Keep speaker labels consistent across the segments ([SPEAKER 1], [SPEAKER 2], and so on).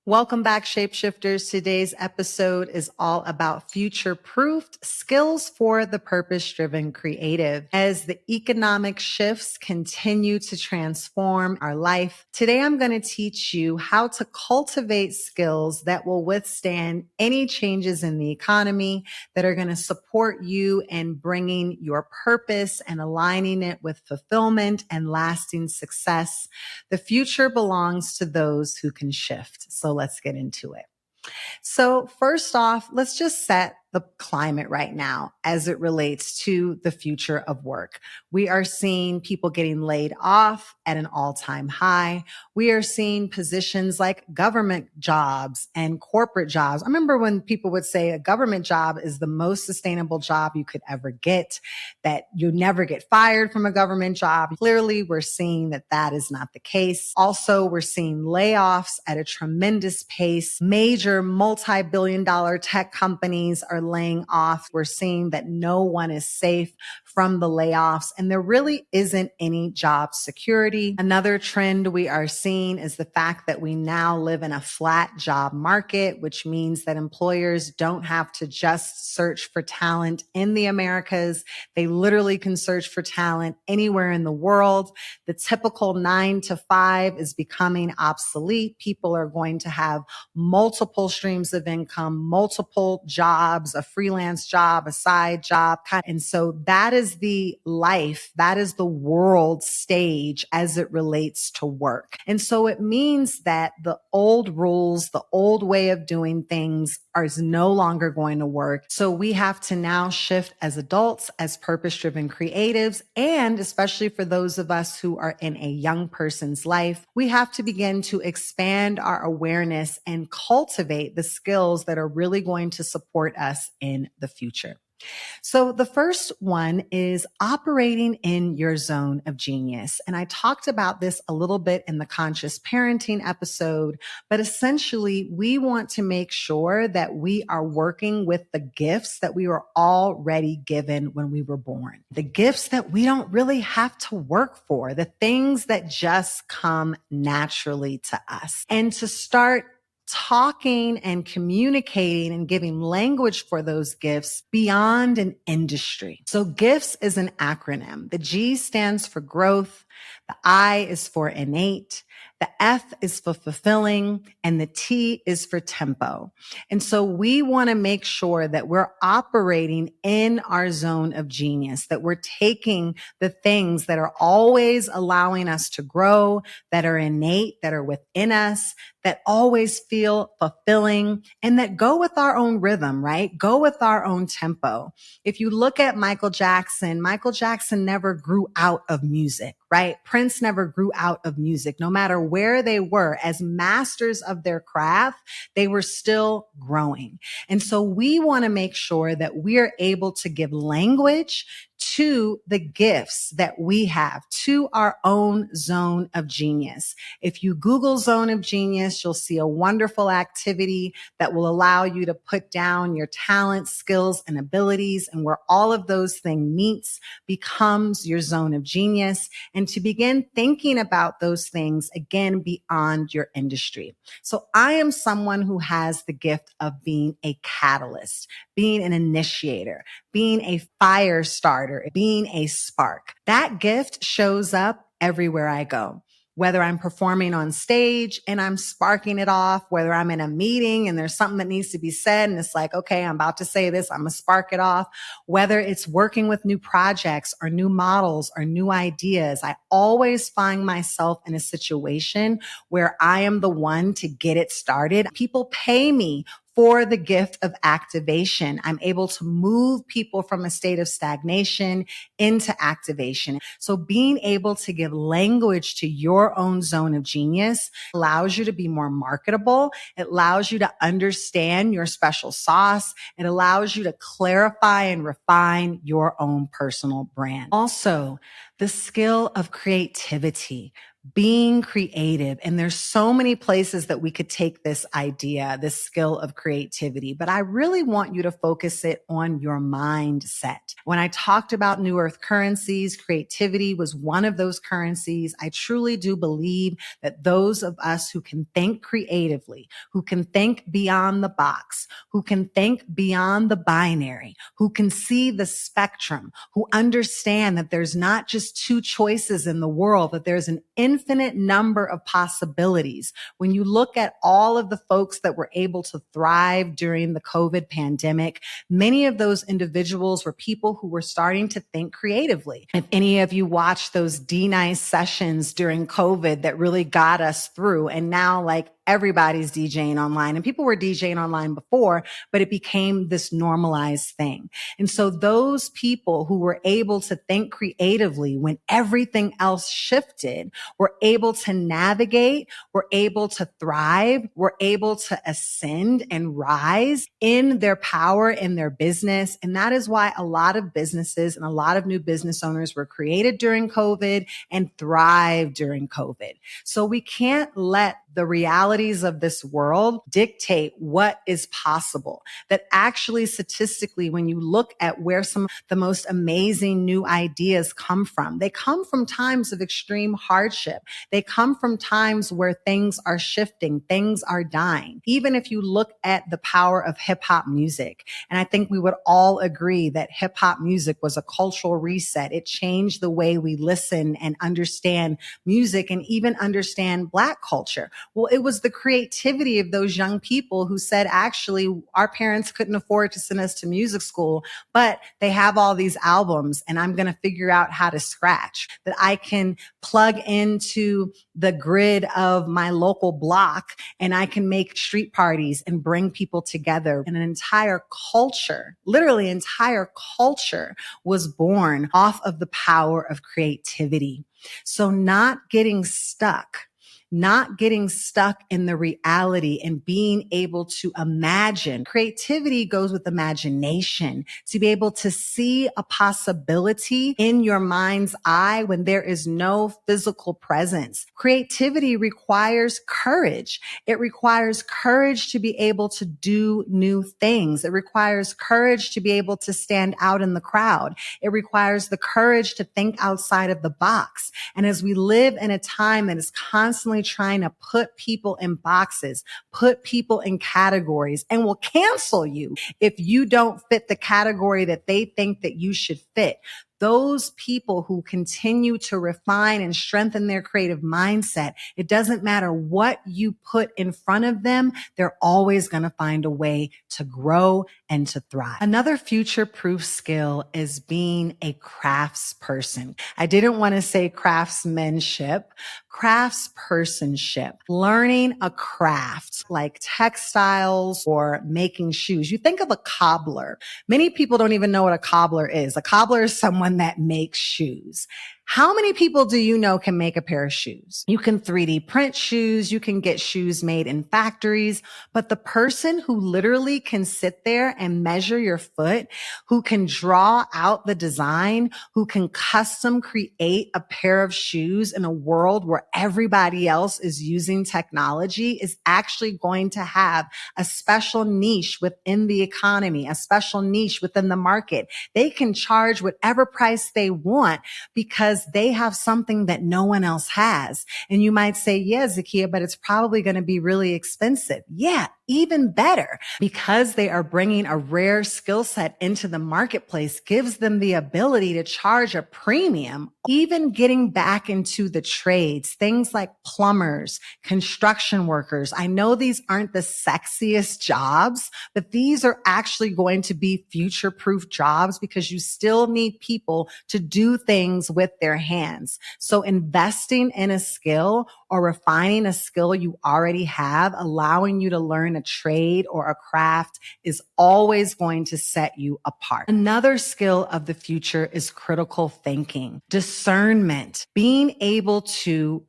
[SPEAKER 1] Welcome back, Shapeshifters. Today's episode is all about future-proofed skills for the purpose-driven creative. As the economic shifts continue to transform our life, today I'm going to teach you how to cultivate skills that will withstand any changes in the economy, that are going to support you in bringing your purpose and aligning it with fulfillment and lasting success. The future belongs to those who can shift. So let's get into it. So first off, let's just set the climate right now as it relates to the future of work. We are seeing people getting laid off at an all-time high. We are seeing positions like government jobs and corporate jobs. I remember when people would say a government job is the most sustainable job you could ever get, that you never get fired from a government job. Clearly, we're seeing that that is not the case. Also, we're seeing layoffs at a tremendous pace. Major multi-billion dollar tech companies are laying off. We're seeing that no one is safe from the layoffs, and there really isn't any job security. Another trend we are seeing is the fact that we now live in a flat job market, which means that employers don't have to just search for talent in the Americas. They literally can search for talent anywhere in the world. The typical 9 to 5 is becoming obsolete. People are going to have multiple streams of income, multiple jobs, a freelance job, a side job. And so that is the life, that is the world stage as it relates to work. And so it means that the old rules, the old way of doing things is no longer going to work. So we have to now shift as adults, as purpose-driven creatives, and especially for those of us who are in a young person's life, we have to begin to expand our awareness and cultivate the skills that are really going to support us in the future. So the first one is operating in your zone of genius. And I talked about this a little bit in the conscious parenting episode, but essentially we want to make sure that we are working with the gifts that we were already given when we were born, the gifts that we don't really have to work for, the things that just come naturally to us, and to start talking and communicating and giving language for those gifts beyond an industry. So GIFTS is an acronym. The G stands for growth. The I is for innate. The F is for fulfilling, and the T is for tempo. And so we want to make sure that we're operating in our zone of genius, that we're taking the things that are always allowing us to grow, that are innate, that are within us, that always feel fulfilling, and that go with our own rhythm, right? Go with our own tempo. If you look at Michael Jackson never grew out of music, right? Prince never grew out of music. No matter where they were, as masters of their craft, they were still growing. And so we want to make sure that we are able to give language to the gifts that we have, to our own zone of genius. If you Google zone of genius, you'll see a wonderful activity that will allow you to put down your talents, skills, and abilities, and where all of those things meets becomes your zone of genius, and to begin thinking about those things again beyond your industry. So I am someone who has the gift of being a catalyst, being an initiator, being a fire starter, being a spark. That gift shows up everywhere I go. Whether I'm performing on stage and I'm sparking it off, whether I'm in a meeting and there's something that needs to be said and it's like, okay, I'm about to say this, I'm going to spark it off. Whether it's working with new projects or new models or new ideas, I always find myself in a situation where I am the one to get it started. People pay me for the gift of activation. I'm able to move people from a state of stagnation into activation. So being able to give language to your own zone of genius allows you to be more marketable. It allows you to understand your special sauce. It allows you to clarify and refine your own personal brand. Also, the skill of creativity, being creative. And there's so many places that we could take this idea, this skill of creativity, but I really want you to focus it on your mindset. When I talked about New Earth currencies, creativity was one of those currencies. I truly do believe that those of us who can think creatively, who can think beyond the box, who can think beyond the binary, who can see the spectrum, who understand that there's not just two choices in the world, that there's an infinite number of possibilities. When you look at all of the folks that were able to thrive during the COVID pandemic, many of those individuals were people who were starting to think creatively. If any of you watched those D-Nice sessions during COVID that really got us through, and now like everybody's DJing online, and people were DJing online before, but it became this normalized thing. And so those people who were able to think creatively when everything else shifted were able to navigate, were able to thrive, were able to ascend and rise in their power, in their business. And that is why a lot of businesses and a lot of new business owners were created during COVID and thrived during COVID. So we can't let the realities of this world dictate what is possible. That actually statistically, when you look at where some of the most amazing new ideas come from, they come from times of extreme hardship. They come from times where things are shifting, things are dying. Even if you look at the power of hip hop music, and I think we would all agree that hip hop music was a cultural reset. It changed the way we listen and understand music and even understand Black culture. Well, it was the creativity of those young people who said, actually, our parents couldn't afford to send us to music school, but they have all these albums and I'm going to figure out how to scratch, that I can plug into the grid of my local block and I can make street parties and bring people together. And an entire culture, literally entire culture was born off of the power of creativity. So not getting stuck in the reality and being able to imagine. Creativity goes with imagination, to be able to see a possibility in your mind's eye when there is no physical presence. Creativity requires courage. It requires courage to be able to do new things. It requires courage to be able to stand out in the crowd. It requires the courage to think outside of the box. And as we live in a time that is constantly trying to put people in boxes, put people in categories, and will cancel you if you don't fit the category that they think that you should fit. Those people who continue to refine and strengthen their creative mindset, it doesn't matter what you put in front of them, they're always going to find a way to grow and to thrive. Another future-proof skill is being a craftsperson. I didn't want to say craftsmanship, craftspersonship, learning a craft like textiles or making shoes. You think of a cobbler. Many people don't even know what a cobbler is. A cobbler is someone that makes shoes. How many people do you know can make a pair of shoes? You can 3D print shoes. You can get shoes made in factories, but the person who literally can sit there and measure your foot, who can draw out the design, who can custom create a pair of shoes in a world where everybody else is using technology, is actually going to have a special niche within the economy, a special niche within the market. They can charge whatever price they want because they have something that no one else has. And you might say, yeah, Zakia, but it's probably going to be really expensive. Yeah, even better, because they are bringing a rare skill set into the marketplace gives them the ability to charge a premium. Even getting back into the trades, things like plumbers, construction workers. I know these aren't the sexiest jobs, but these are actually going to be future-proof jobs because you still need people to do things with their hands. So investing in a skill or refining a skill you already have, allowing you to learn a trade or a craft is always going to set you apart. Another skill of the future is critical thinking, discernment, being able to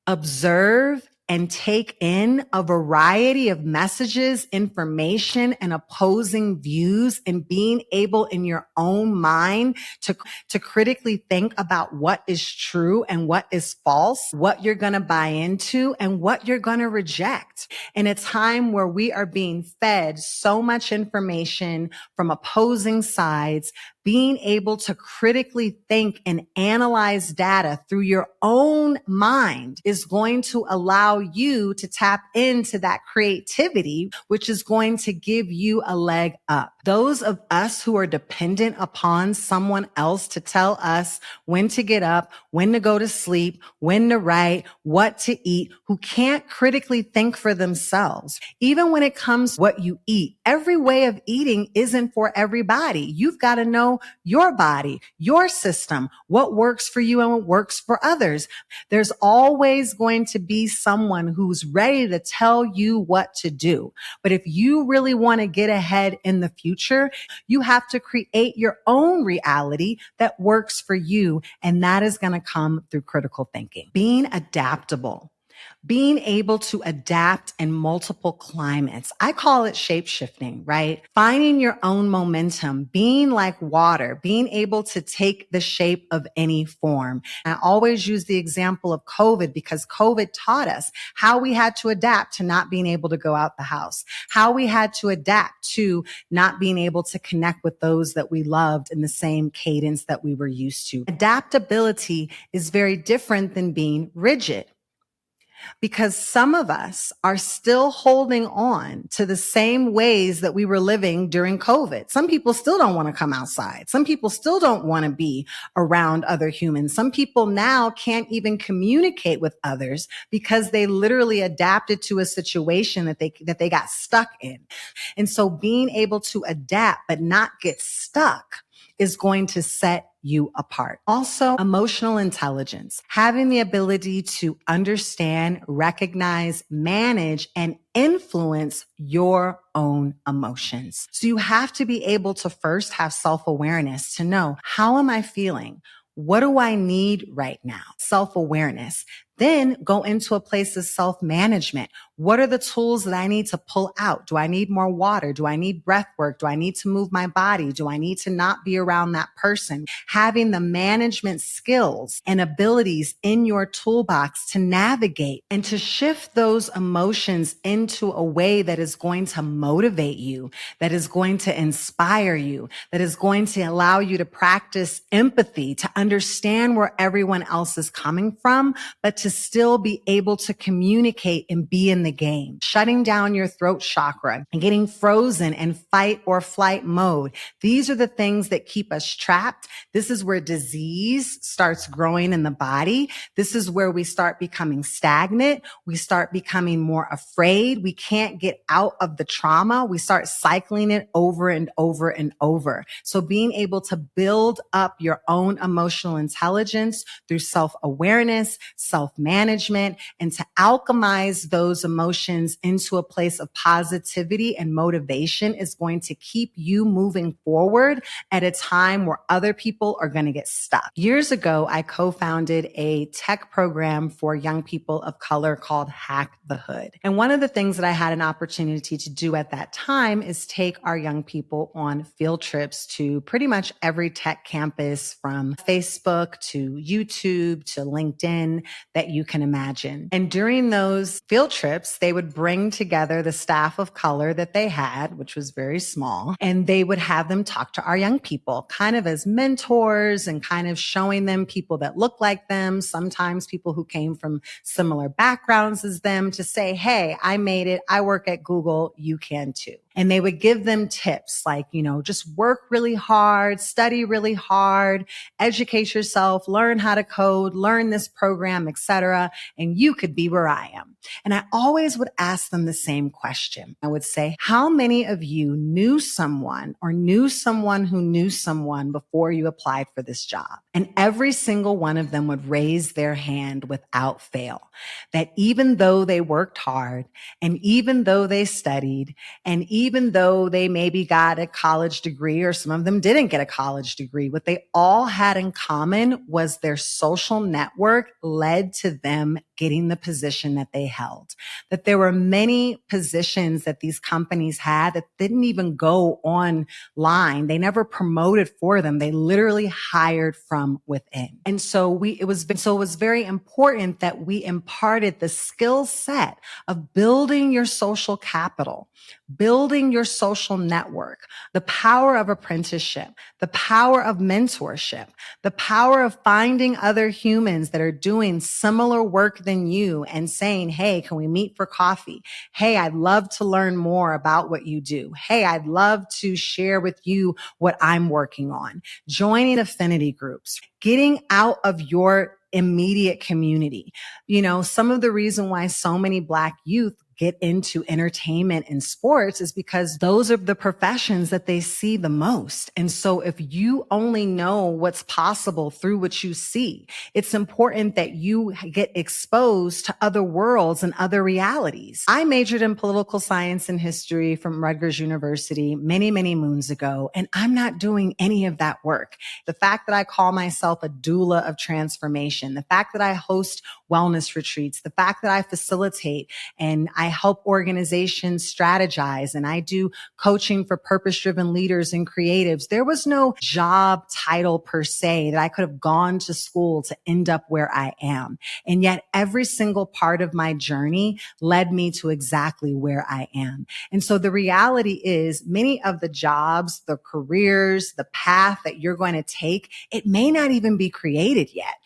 [SPEAKER 1] observe and take in a variety of messages, information, and opposing views, and being able in your own mind to critically think about what is true and what is false, what you're going to buy into and what you're going to reject. In a time where we are being fed so much information from opposing sides, being able to critically think and analyze data through your own mind is going to allow you to tap into that creativity, which is going to give you a leg up. Those of us who are dependent upon someone else to tell us when to get up, when to go to sleep, when to write, what to eat, who can't critically think for themselves. Even when it comes to what you eat, every way of eating isn't for everybody. You've got to know your body, your system, what works for you and what works for others. There's always going to be someone who's ready to tell you what to do. But if you really want to get ahead in the future, you have to create your own reality that works for you. And that is going to come through critical thinking. Being adaptable. Being able to adapt in multiple climates. I call it shape shifting, right? Finding your own momentum, being like water, being able to take the shape of any form. And I always use the example of COVID because COVID taught us how we had to adapt to not being able to go out the house, how we had to adapt to not being able to connect with those that we loved in the same cadence that we were used to. Adaptability is very different than being rigid, because some of us are still holding on to the same ways that we were living during COVID. Some people still don't want to come outside. Some people still don't want to be around other humans. Some people now can't even communicate with others because they literally adapted to a situation that they got stuck in. And so being able to adapt but not get stuck is going to set you apart. Also, emotional intelligence, having the ability to understand, recognize, manage, and influence your own emotions. So you have to be able to first have self-awareness to know, how am I feeling? What do I need right now? Self-awareness. Then go into a place of self-management. What are the tools that I need to pull out? Do I need more water? Do I need breath work? Do I need to move my body? Do I need to not be around that person? Having the management skills and abilities in your toolbox to navigate and to shift those emotions into a way that is going to motivate you, that is going to inspire you, that is going to allow you to practice empathy, to understand where everyone else is coming from, but to still be able to communicate and be in the game. Shutting down your throat chakra and getting frozen in fight or flight mode. These are the things that keep us trapped. This is where disease starts growing in the body. This is where we start becoming stagnant. We start becoming more afraid. We can't get out of the trauma. We start cycling it over and over and over. So being able to build up your own emotional intelligence through self-awareness, self-management, and to alchemize those emotions into a place of positivity and motivation is going to keep you moving forward at a time where other people are going to get stuck. Years ago, I co-founded a tech program for young people of color called Hack the Hood. And one of the things that I had an opportunity to do at that time is take our young people on field trips to pretty much every tech campus, from Facebook to YouTube to LinkedIn that you can imagine. And during those field trips, they would bring together the staff of color that they had, which was very small, and they would have them talk to our young people kind of as mentors and kind of showing them people that look like them, sometimes people who came from similar backgrounds as them, to say, hey, I made it. I work at Google. You can too. And they would give them tips like, just work really hard, study really hard, educate yourself, learn how to code, learn this program, etc. And you could be where I am. And I always would ask them the same question. I would say, how many of you knew someone or knew someone who knew someone before you applied for this job? And every single one of them would raise their hand without fail. That even though they worked hard and even though they studied and even though they maybe got a college degree or some of them didn't get a college degree, what they all had in common was their social network led to them getting the position that they held. That there were many positions that these companies had that didn't even go online. They never promoted for them. They literally hired from within. And so it was very important that we imparted the skill set of building your social capital, building your social network, the power of apprenticeship, the power of mentorship, the power of finding other humans that are doing similar work than you and saying, hey, can we meet for coffee? Hey, I'd love to learn more about what you do. Hey, I'd love to share with you what I'm working on. Joining affinity groups, getting out of your immediate community. You know, some of the reason why so many Black youth get into entertainment and sports is because those are the professions that they see the most. And so if you only know what's possible through what you see, it's important that you get exposed to other worlds and other realities. I majored in political science and history from Rutgers University many, many moons ago, and I'm not doing any of that work. The fact that I call myself a doula of transformation, the fact that I host wellness retreats, the fact that I facilitate and I help organizations strategize and I do coaching for purpose-driven leaders and creatives. There was no job title per se that I could have gone to school to end up where I am. And yet every single part of my journey led me to exactly where I am. And so the reality is many of the jobs, the careers, the path that you're going to take, it may not even be created yet.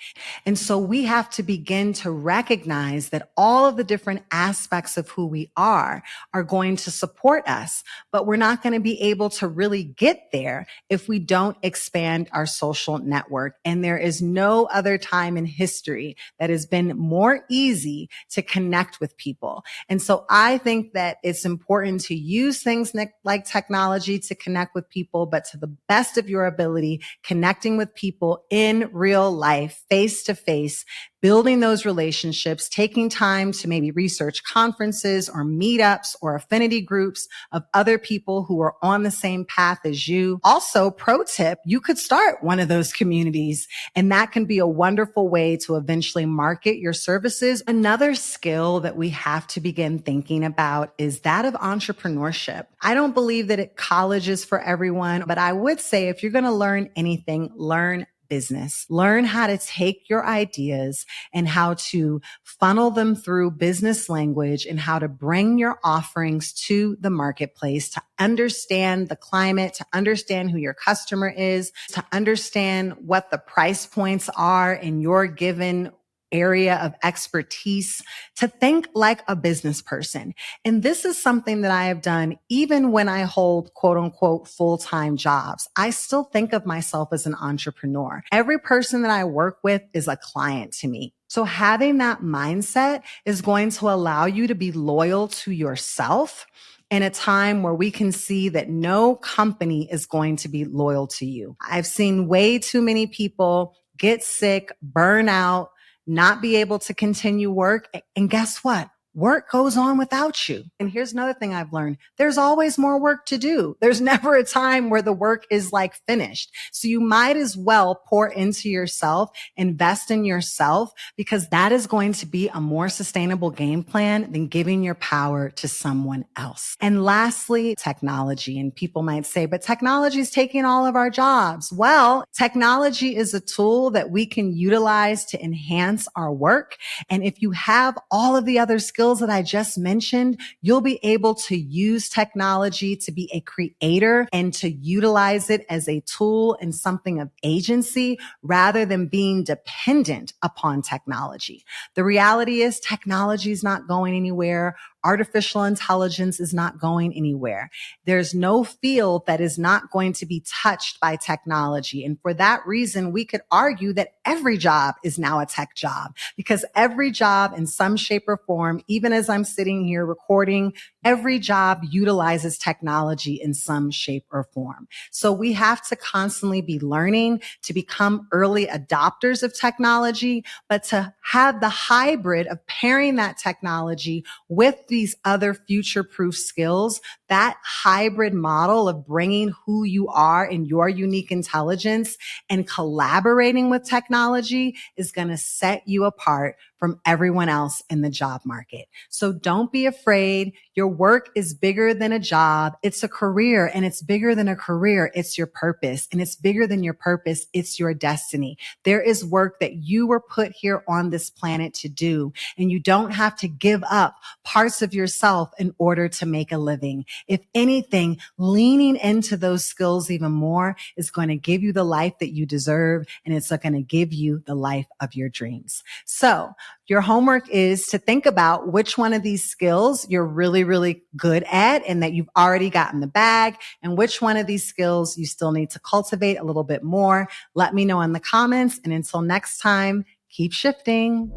[SPEAKER 1] And so we have to begin to recognize that all of the different aspects of who we are going to support us, but we're not going to be able to really get there if we don't expand our social network. And there is no other time in history that has been more easy to connect with people. And so I think that it's important to use things like technology to connect with people, but to the best of your ability, connecting with people in real life, face to face, building those relationships, taking time to maybe research conferences or meetups or affinity groups of other people who are on the same path as you. Also, pro tip, you could start one of those communities, and that can be a wonderful way to eventually market your services. Another skill that we have to begin thinking about is that of entrepreneurship. I don't believe that college is for everyone, but I would say if you're going to learn anything, learn business. Learn how to take your ideas and how to funnel them through business language and how to bring your offerings to the marketplace, to understand the climate, to understand who your customer is, to understand what the price points are in your given area of expertise, to think like a business person. And this is something that I have done even when I hold quote unquote full-time jobs. I still think of myself as an entrepreneur. Every person that I work with is a client to me. So having that mindset is going to allow you to be loyal to yourself in a time where we can see that no company is going to be loyal to you. I've seen way too many people get sick, burn out, not be able to continue work. And guess what? Work goes on without you. And here's another thing I've learned. There's always more work to do. There's never a time where the work is like finished. So you might as well pour into yourself, invest in yourself, because that is going to be a more sustainable game plan than giving your power to someone else. And lastly, technology. And people might say, but technology is taking all of our jobs. Well, technology is a tool that we can utilize to enhance our work. And if you have all of the other skills that I just mentioned, you'll be able to use technology to be a creator and to utilize it as a tool and something of agency rather than being dependent upon technology. The reality is technology is not going anywhere. Artificial intelligence is not going anywhere. There's no field that is not going to be touched by technology. And for that reason, we could argue that every job is now a tech job, because every job in some shape or form, even as I'm sitting here recording, every job utilizes technology in some shape or form. So we have to constantly be learning to become early adopters of technology, but to have the hybrid of pairing that technology with these other future-proof skills. That hybrid model of bringing who you are and your unique intelligence and collaborating with technology is going to set you apart from everyone else in the job market. So don't be afraid. Your work is bigger than a job. It's a career, and it's bigger than a career. It's your purpose, and it's bigger than your purpose. It's your destiny. There is work that you were put here on this planet to do, and you don't have to give up parts of yourself in order to make a living. If anything, leaning into those skills even more is going to give you the life that you deserve, and it's going to give you the life of your dreams. So your homework is to think about which one of these skills you're really, really good at and that you've already got in the bag, and which one of these skills you still need to cultivate a little bit more. Let me know in the comments. And until next time, keep shifting.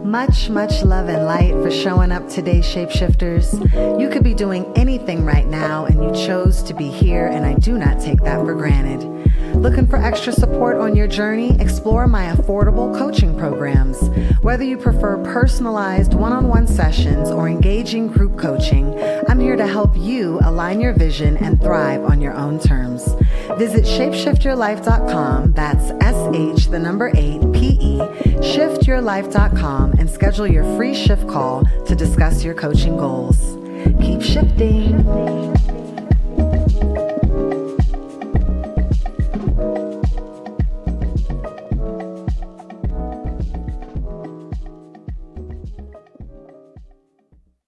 [SPEAKER 1] Much, much love and light for showing up today, shapeshifters. You could be doing anything right now, and you chose to be here, and I do not take that for granted. Looking for extra support on your journey? Explore my affordable coaching programs. Whether you prefer personalized one-on-one sessions or engaging group coaching, I'm here to help you align your vision and thrive on your own terms. Visit shapeshiftyourlife.com, that's SH8PE, shiftyourlife.com, and schedule your free shift call to discuss your coaching goals. Keep shifting.